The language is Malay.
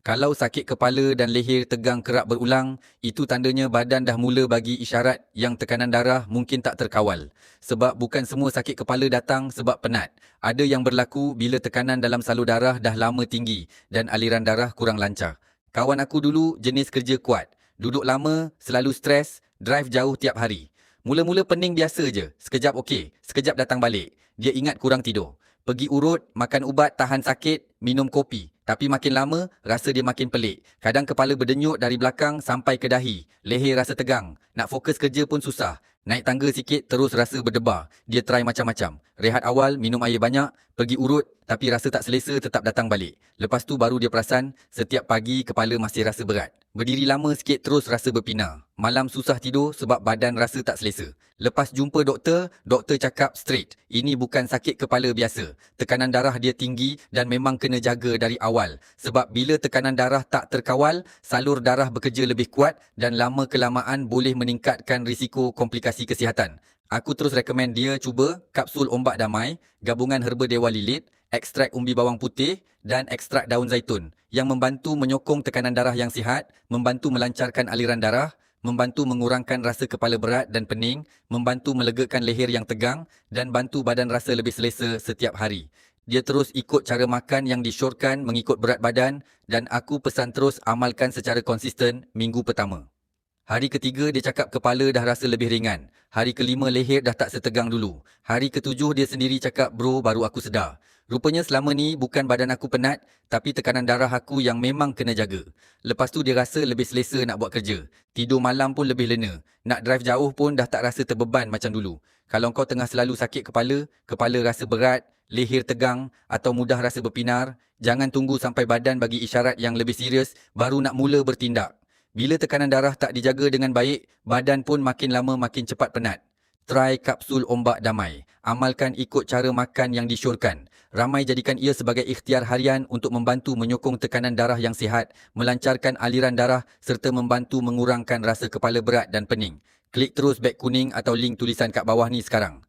Kalau sakit kepala dan leher tegang kerap berulang, itu tandanya badan dah mula bagi isyarat yang tekanan darah mungkin tak terkawal. Sebab bukan semua sakit kepala datang sebab penat. Ada yang berlaku bila tekanan dalam salur darah dah lama tinggi dan aliran darah kurang lancar. Kawan aku dulu jenis kerja kuat. Duduk lama, selalu stres, drive jauh tiap hari. Mula-mula pening biasa je. Sekejap okey, sekejap datang balik. Dia ingat kurang tidur. Pergi urut, makan ubat tahan sakit, minum kopi. Tapi makin lama, rasa dia makin pelik. Kadang kepala berdenyut dari belakang sampai ke dahi. Leher rasa tegang. Nak fokus kerja pun susah. Naik tangga sikit terus rasa berdebar. Dia try macam-macam. Rehat awal, minum air banyak, pergi urut tapi rasa tak selesa tetap datang balik. Lepas tu baru dia perasan setiap pagi kepala masih rasa berat. Berdiri lama sikit terus rasa berpinar. Malam susah tidur sebab badan rasa tak selesa. Lepas jumpa doktor, doktor cakap straight. Ini bukan sakit kepala biasa. Tekanan darah dia tinggi dan memang kena jaga dari awal. Sebab bila tekanan darah tak terkawal, salur darah bekerja lebih kuat dan lama kelamaan boleh meningkatkan risiko komplikasi kesihatan. Aku terus recommend dia cuba kapsul ombak damai, gabungan herba dewa lilit, ekstrak umbi bawang putih dan ekstrak daun zaitun yang membantu menyokong tekanan darah yang sihat, membantu melancarkan aliran darah, membantu mengurangkan rasa kepala berat dan pening, membantu melegakan leher yang tegang dan bantu badan rasa lebih selesa setiap hari. Dia terus ikut cara makan yang disyorkan mengikut berat badan dan aku pesan terus amalkan secara konsisten minggu pertama. Hari ketiga dia cakap kepala dah rasa lebih ringan. Hari kelima leher dah tak setegang dulu. Hari ketujuh dia sendiri cakap bro baru aku sedar. Rupanya selama ni bukan badan aku penat tapi tekanan darah aku yang memang kena jaga. Lepas tu dia rasa lebih selesa nak buat kerja. Tidur malam pun lebih lena. Nak drive jauh pun dah tak rasa terbeban macam dulu. Kalau kau tengah selalu sakit kepala, kepala rasa berat, leher tegang atau mudah rasa berpinar, jangan tunggu sampai badan bagi isyarat yang lebih serius baru nak mula bertindak. Bila tekanan darah tak dijaga dengan baik, badan pun makin lama makin cepat penat. Try kapsul ombak damai. Amalkan ikut cara makan yang disyorkan. Ramai jadikan ia sebagai ikhtiar harian untuk membantu menyokong tekanan darah yang sihat, melancarkan aliran darah serta membantu mengurangkan rasa kepala berat dan pening. Klik terus beg kuning atau link tulisan kat bawah ni sekarang.